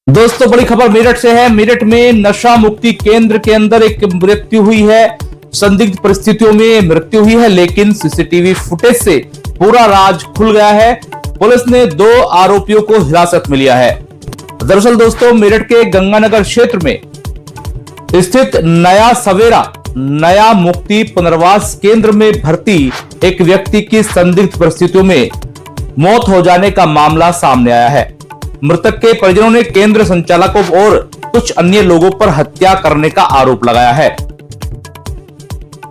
दोस्तों बड़ी खबर मेरठ से है। मेरठ में नशा मुक्ति केंद्र के अंदर एक मृत्यु हुई है। संदिग्ध परिस्थितियों में मृत्यु हुई है, लेकिन सीसीटीवी फुटेज से पूरा राज खुल गया है। पुलिस ने 2 आरोपियों को हिरासत में लिया है। दरअसल दोस्तों, मेरठ के गंगानगर क्षेत्र में स्थित नया सवेरा नया मुक्ति पुनर्वास केंद्र में भर्ती एक व्यक्ति की संदिग्ध परिस्थितियों में मौत हो जाने का मामला सामने आया है। मृतक के परिजनों ने केंद्र संचालकों और कुछ अन्य लोगों पर हत्या करने का आरोप लगाया है।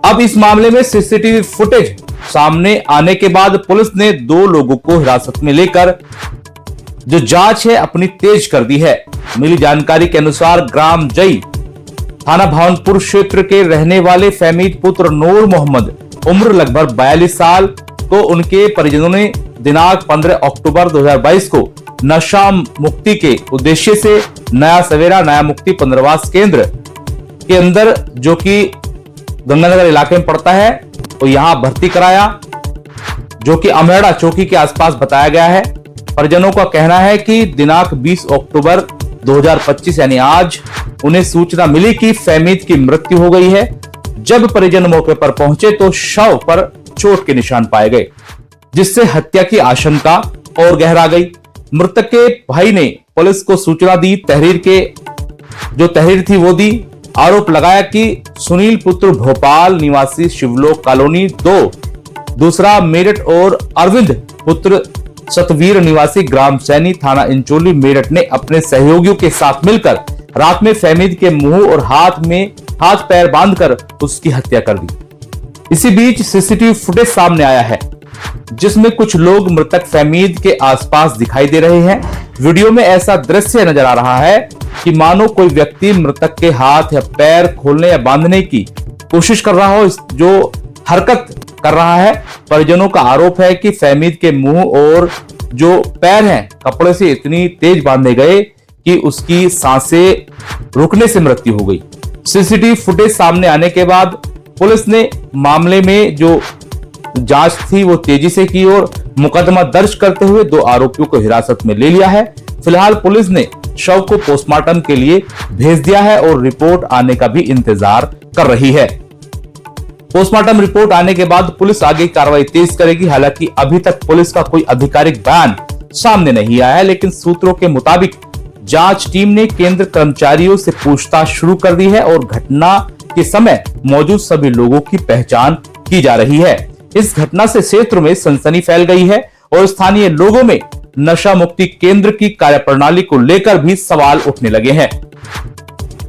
अब इस मामले में सीसीटीवी फुटेज सामने आने के बाद पुलिस ने 2 लोगों को हिरासत में लेकर जो जांच है अपनी तेज कर दी है। मिली जानकारी के अनुसार ग्राम जई थाना भावनपुर क्षेत्र के रहने वाले फहमीद पुत्र नूर मोहम्मद उम्र लगभग 42 साल को उनके परिजनों ने दिनांक 15 अक्टूबर 2022 को नशा मुक्ति के उद्देश्य से नया सवेरा नया मुक्ति पुनर्वास केंद्र के अंदर, जो कि गंगानगर इलाके में पड़ता है, तो यहां भर्ती कराया, जो कि अमेड़ा चौकी के आसपास बताया गया है। परिजनों का कहना है कि दिनांक 20 अक्टूबर 2025 यानी आज उन्हें सूचना मिली कि फहमीद की मृत्यु हो गई है। जब परिजन मौके पर पहुंचे तो शव पर चोट के निशान पाए गए, जिससे हत्या की आशंका और गहरा गई। मृतक के भाई ने पुलिस को सूचना दी। तहरीर थी वो दी। आरोप लगाया कि सुनील पुत्र भोपाल निवासी शिवलोक कॉलोनी 2, दूसरा मेरठ और अरविंद पुत्र सतवीर निवासी ग्राम सैनी थाना इंचोली मेरठ ने अपने सहयोगियों के साथ मिलकर रात में फहमीद के मुंह और हाथ पैर बांधकर उसकी हत्या कर दी। इसी बीच सीसीटीवी फुटेज सामने आया है, जिसमें कुछ लोग मृतक फहमीद के आसपास दिखाई दे रहे हैं। वीडियो में ऐसा दृश्य नजर आ रहा है कि मानो कोई व्यक्ति मृतक के हाथ या पैर खोलने या बांधने की कोशिश कर रहा हो, जो हरकत कर रहा है। परिजनों का आरोप है कि फहमीद के मुंह और जो पैर हैं कपड़े से इतनी तेज बांधे गए कि उसकी सांसें रुकने से मृत्यु हो गई। सीसीटीवी फुटेज सामने आने के बाद पुलिस ने मामले में जो जांच थी वो तेजी से की और मुकदमा दर्ज करते हुए 2 आरोपियों को हिरासत में ले लिया है। फिलहाल पुलिस ने शव को पोस्टमार्टम के लिए भेज दिया है और रिपोर्ट आने का भी इंतजार कर रही है। पोस्टमार्टम रिपोर्ट आने के बाद पुलिस आगे कार्रवाई तेज करेगी। हालांकि अभी तक पुलिस का कोई आधिकारिक बयान सामने नहीं आया है, लेकिन सूत्रों के मुताबिक जांच टीम ने केंद्र कर्मचारियों से पूछताछ शुरू कर दी है और घटना के समय मौजूद सभी लोगों की पहचान की जा रही है। इस घटना से क्षेत्र में सनसनी फैल गई है और स्थानीय लोगों में नशा मुक्ति केंद्र की कार्यप्रणाली को लेकर भी सवाल उठने लगे हैं।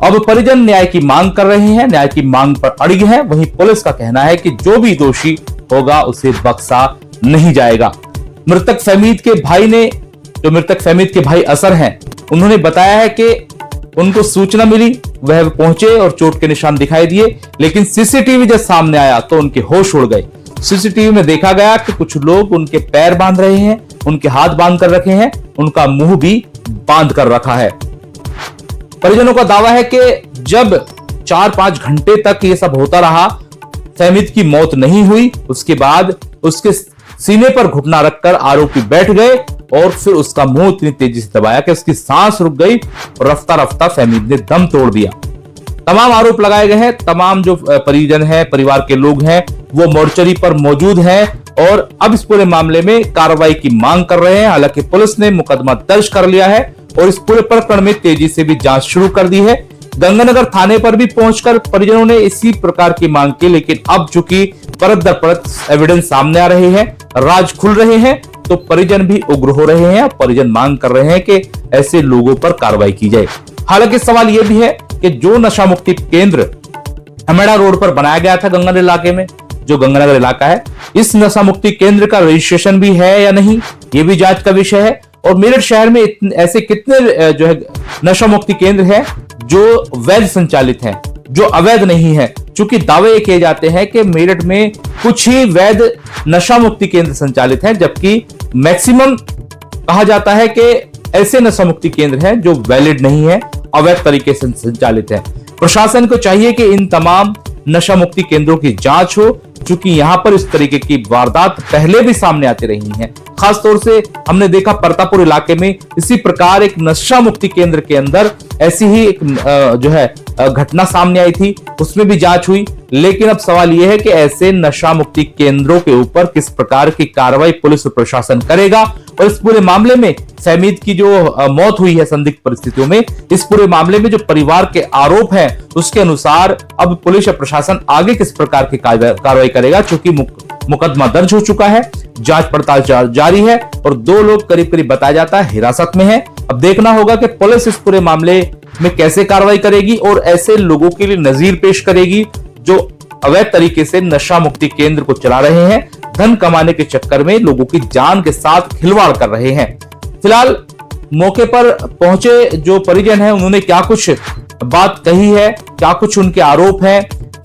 अब परिजन न्याय की मांग कर रहे हैं, न्याय की मांग पर अड़िग है। वहीं पुलिस का कहना है कि जो भी दोषी होगा उसे बख्शा नहीं जाएगा। मृतक फहमीद के भाई असर हैं, उन्होंने बताया है कि उनको सूचना मिली, वह पहुंचे और चोट के निशान दिखाई दिए, लेकिन सीसीटीवी जब सामने आया तो उनके होश उड़ गए। सीसीटीवी में देखा गया कि कुछ लोग उनके पैर बांध रहे हैं, उनके हाथ बांध कर रखे हैं, उनका मुंह भी बांध कर रखा है। परिजनों का दावा है कि जब 4-5 घंटे तक ये सब होता रहा, फहमीद की मौत नहीं हुई। उसके बाद उसके सीने पर घुटना रखकर आरोपी बैठ गए और फिर उसका मुंह इतनी तेजी से दबाया कि उसकी सांस रुक गई और रफ्ता रफ्ता फहमीद ने दम तोड़ दिया। तमाम आरोप लगाए गए हैं। तमाम जो परिजन हैं, परिवार के लोग हैं, वो मोर्चरी पर मौजूद हैं और अब इस पूरे मामले में कार्रवाई की मांग कर रहे हैं। हालांकि पुलिस ने मुकदमा दर्ज कर लिया है और इस पूरे प्रकरण में तेजी से भी जांच शुरू कर दी है। गंगानगर थाने पर भी पहुंचकर परिजनों ने इसी प्रकार की मांग की, लेकिन अब चूंकि परत दर परत एविडेंस सामने आ रहे हैं, राज खुल रहे हैं, तो परिजन भी उग्र हो रहे हैं। परिजन मांग कर रहे हैं कि ऐसे लोगों पर कार्रवाई की जाए। हालांकि सवाल यह भी है कि जो नशा मुक्ति केंद्र अमेड़ा रोड पर बनाया गया था गंगानगर इलाके में, जो गंगानगर इलाका है, इस नशा मुक्ति केंद्र का रजिस्ट्रेशन भी है या नहीं, ये भी जांच का विषय है। और मेरठ शहर में ऐसे कितने जो है नशा मुक्ति केंद्र है जो वैध संचालित हैं, जो अवैध नहीं है। चूंकि दावे किए जाते हैं कि मेरठ में कुछ ही वैध नशा मुक्ति केंद्र संचालित हैं, जबकि मैक्सिमम कहा जाता है कि ऐसे नशा मुक्ति केंद्र हैं जो वैलिड नहीं है, अवैध तरीके से संचालित है। प्रशासन को चाहिए कि इन तमाम नशा मुक्ति केंद्रों की जांच हो, चूंकि यहां पर इस तरीके की वारदात पहले भी सामने आती रही हैं। खासतौर से हमने देखा परतापुर इलाके में इसी प्रकार एक नशा मुक्ति केंद्र के अंदर ऐसी ही एक जो है घटना सामने आई थी, उसमें भी जांच हुई। लेकिन अब सवाल यह है कि ऐसे नशा मुक्ति केंद्रों के ऊपर किस प्रकार की कार्रवाई पुलिस और प्रशासन करेगा, और इस पूरे मामले में फहमीद की जो मौत हुई है संदिग्ध परिस्थितियों में, इस पूरे मामले में जो परिवार के आरोप हैं उसके अनुसार अब पुलिस और प्रशासन आगे किस प्रकार की कार्रवाई करेगा, क्योंकि मुकदमा दर्ज हो चुका है, जांच पड़ताल जारी है और 2 लोग करीब करीब बताया जाता है हिरासत में है। अब देखना होगा कि पुलिस इस पूरे मामले में कैसे कार्रवाई करेगी और ऐसे लोगों के लिए नजीर पेश करेगी जो अवैध तरीके से नशा मुक्ति केंद्र को चला रहे हैं, धन कमाने के चक्कर में लोगों की जान के साथ खिलवाड़ कर रहे हैं। फिलहाल मौके पर पहुंचे जो परिजन हैं उन्होंने क्या कुछ बात कही है, क्या कुछ उनके आरोप हैं,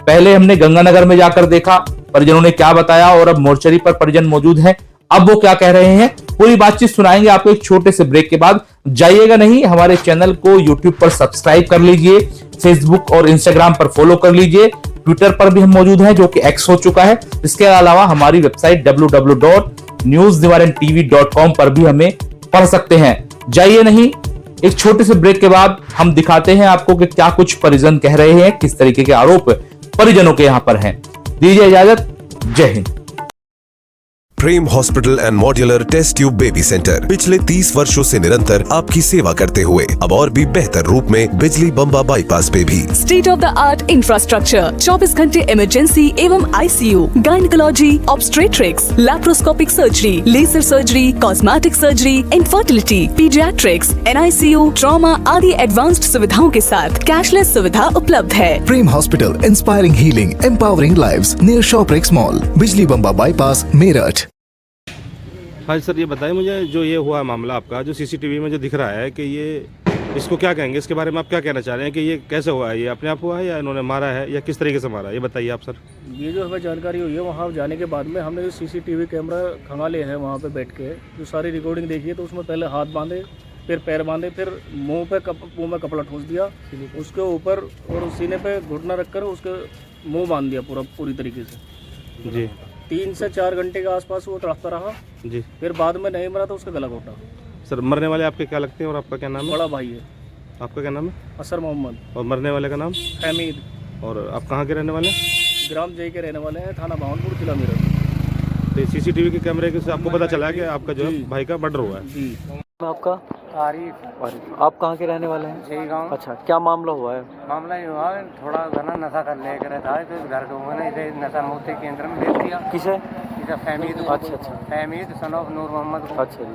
पहले हमने गंगानगर में जाकर देखा परिजनों ने क्या बताया और अब मोर्चरी पर परिजन मौजूद हैं, अब वो क्या कह रहे हैं, पूरी बातचीत सुनाएंगे आपको एक छोटे से ब्रेक के बाद। जाइएगा नहीं, हमारे चैनल को YouTube पर सब्सक्राइब कर लीजिए, Facebook और Instagram पर फॉलो कर लीजिए, ट्विटर पर भी हम मौजूद हैं जो कि X हो चुका है। इसके अलावा हमारी वेबसाइट www.newsdivaranTV.com पर भी हमें पढ़ सकते हैं। जाइए नहीं, एक छोटे से ब्रेक के बाद हम दिखाते हैं आपको कि क्या कुछ परिजन कह रहे हैं, किस तरीके के आरोप परिजनों के यहां पर हैं। दीजिए इजाजत, जय हिंद। Prem hospital and modular test tube baby centre पिछले 30 वर्षों से निरंतर आपकी सेवा करते हुए अब और भी बेहतर रूप में बिजली बम्बा बाईपास पे भी state of the art infrastructure, 24 घंटे इमरजेंसी एवं ICU, gynaecology, obstetrics, laparoscopic surgery, laser surgery, cosmetic surgery, infertility, paediatrics, NICU, trauma आदि एडवांस्ड सुविधाओं के साथ कैशलेस सुविधा उपलब्ध है। Prem hospital, inspiring healing, empowering lives, near Shoprix mall, Bijli Bamba bypass, Meerut. हाँ सर, ये बताइए मुझे, जो ये हुआ मामला आपका, जो CCTV में जो दिख रहा है कि ये इसको क्या कहेंगे, इसके बारे में आप क्या कहना चाह रहे हैं कि ये कैसे हुआ है, ये अपने आप हुआ है या इन्होंने मारा है या किस तरीके से मारा है, ये बताइए आप सर। ये जो हमें जानकारी हुई है वहाँ जाने के बाद में हमने जो CCTV कैमरा खंगाले हैं वहाँ पे बैठ के जो सारी रिकॉर्डिंग देखी है, तो उसमें पहले हाथ बांधे, फिर पैर बांधे, फिर मुंह में कपड़ा ठूस दिया, उसके ऊपर और सीने पे घुटना रखकर उसके मुँह बांध दिया पूरी तरीके से जी। 3 से 4 घंटे के आसपास वो तड़पता रहा जी। फिर बाद में नहीं मरा तो उसका गला घोटा। सर, मरने वाले आपके क्या लगते हैं और आपका क्या नाम है? बड़ा भाई है। आपका क्या नाम है? असर मोहम्मद। और मरने वाले का नाम? हमीद। और आप कहाँ के रहने वाले हैं? ग्राम जय के रहने वाले हैं, थाना भावनपुर, जिला मेरठ। तो CCTV के कैमरे से आपको पता चला कि आपका जो है भाई का मर्डर हुआ है? जी। आपका आरिफ। आप कहाँ के रहने वाले हैं? जय गाँव। अच्छा, क्या मामला हुआ है? मामला ये हुआ है, थोड़ा घना नशा कर लेकर था तो घर लोगों ने इसे नशा मुक्ति केंद्र में भेज दिया। किसे? इसे फहमीद। अच्छा। फहमीद सन ऑफ नूर मोहम्मद। अच्छा जी।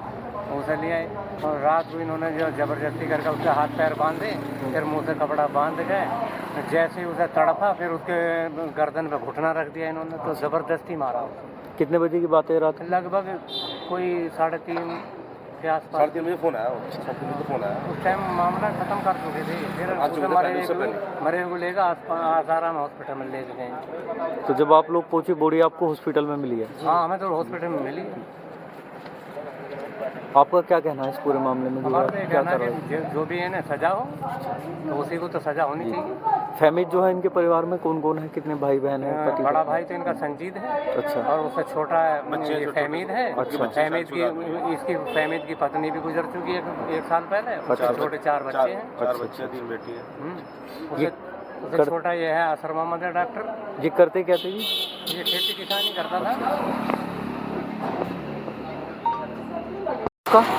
उसे लिया और रात को इन्होंने जो जबरदस्ती करके उसके हाथ पैर बांधे, फिर मुंह से कपड़ा बांध गए, जैसे ही उसे तड़पा फिर उसके गर्दन पे घुटना रख दिया इन्होंने, तो जबरदस्ती मारा। कितने बजे की बात है रात? लगभग कोई 3:30 के आसपास। 3:30 बजे फोन आया, 3:30 बजे फोन आया। उस टाइम मामला खत्म कर चुके थे, फिर मरे को लेकर आसाराम हॉस्पिटल में ले गए। तो जब आप लोग पहुंचे, बॉडी आपको हॉस्पिटल में मिली है? हाँ, हमें तो हॉस्पिटल में मिली। आपका क्या कहना है इस पूरे मामले में? हमारा तो ये कहना है कि जो भी है ना सजा हो तो उसी को तो सजा होनी चाहिए। फहमीद जो है, इनके परिवार में कौन कौन है, कितने भाई बहन है? बड़ा भाई तो इनका संजीद है। अच्छा। और उससे छोटा फहमीद है। अच्छा। फहमीद की पत्नी भी गुजर चुकी है 1 साल पहले। अच्छा। छोटे 4 बच्चे हैं। 4 बच्चे, 3 बेटी है। उससे छोटा ये है असर मोहम्मद है, डॉक्टर। ये करते क्या थे? ये खेती किसानी करता था।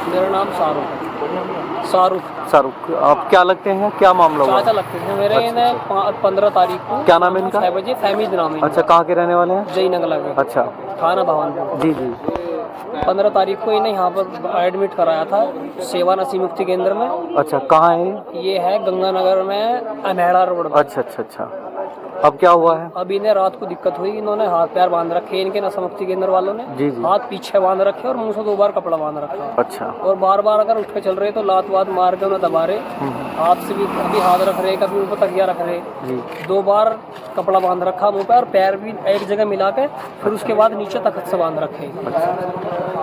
मेरा नाम शाहरुख। आप क्या लगते हैं, क्या मामला हुआ? चाचा लगते हैं मेरे। इन्हें 15 तारीख को। क्या नाम है इनका? 6 बजे। फहमीद नाम है। अच्छा, कहाँ के रहने वाले हैं? जयनगर लगे। अच्छा। थाना भावनपुर। जी। 15 तारीख को इन्हें यहाँ पर एडमिट कराया था सेवा नशा मुक्ति केंद्र में। अच्छा, कहाँ है ये है गंगानगर में, अमेड़ा रोड। अच्छा। अब क्या हुआ है? अब इन्हें रात को दिक्कत हुई, इन्होंने हाथ पैर बांध रखे इनके नशा मुक्ति केंद्र वालों ने। जी। हाथ पीछे बांध रखे और मुंह से 2 बार कपड़ा बांध रखा। अच्छा। और बार अगर उठ के चल रहे तो लात वात मार के उन्हें दबा रहे, हाथ से भी कभी हाथ रख रहे, कभी ऊपर तकिया रख रहे। जी। 2 बार कपड़ा बांध रखा मुंह पे और पैर भी एक जगह मिला के, फिर उसके बाद नीचे तख्त से बांध रखे।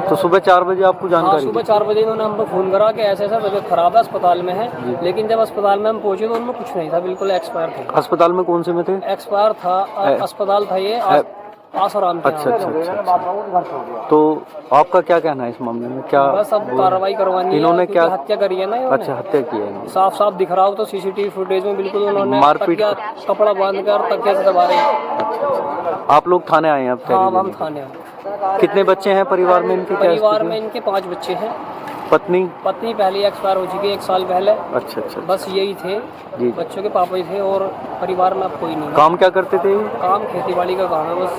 तो सुबह 4 बजे आपको जानकारी? सुबह 4 बजे इन्होंने हमको फोन करा कि ऐसा तबीयत खराब है, अस्पताल में है। लेकिन जब अस्पताल में हम पहुंचे तो उनमें कुछ नहीं था, बिल्कुल एक्सपायर थे। अस्पताल में कौन से में थे? एक्सपायर था अस्पताल था ये आसाराम के अच्छा यहाँ। अच्छा अच्छा। तो आपका क्या कहना है इस मामले में? क्या बस अब कार्रवाई करवानी इन्होंने है, क्या- क्योंकि हत्या करी है ना इन्होंने। अच्छा, हत्या की है इन्होंने। साफ साफ दिख रहा हो तो सीसीटीवी फुटेज में बिल्कुल उन्होंने मारपीट तकिया कपड़ा बांध कर तकिया से दबा रहे हैं। आप लोग थाने आए हैं अब? हाँ तहरीर हम देने? थाने आए। कितने बच्चे हैं परिवार में इनके? क्या परिवार स्थिति में है? इनके 5 बच्चे हैं। पत्नी? पत्नी पहले एक्सपायर हो चुकी है 1 साल पहले। अच्छा अच्छा। बस यही थे, जी। बच्चों के पापा ही थे और परिवार में अब कोई नहीं है। काम क्या करते थे? काम खेती बाड़ी का काम है बस।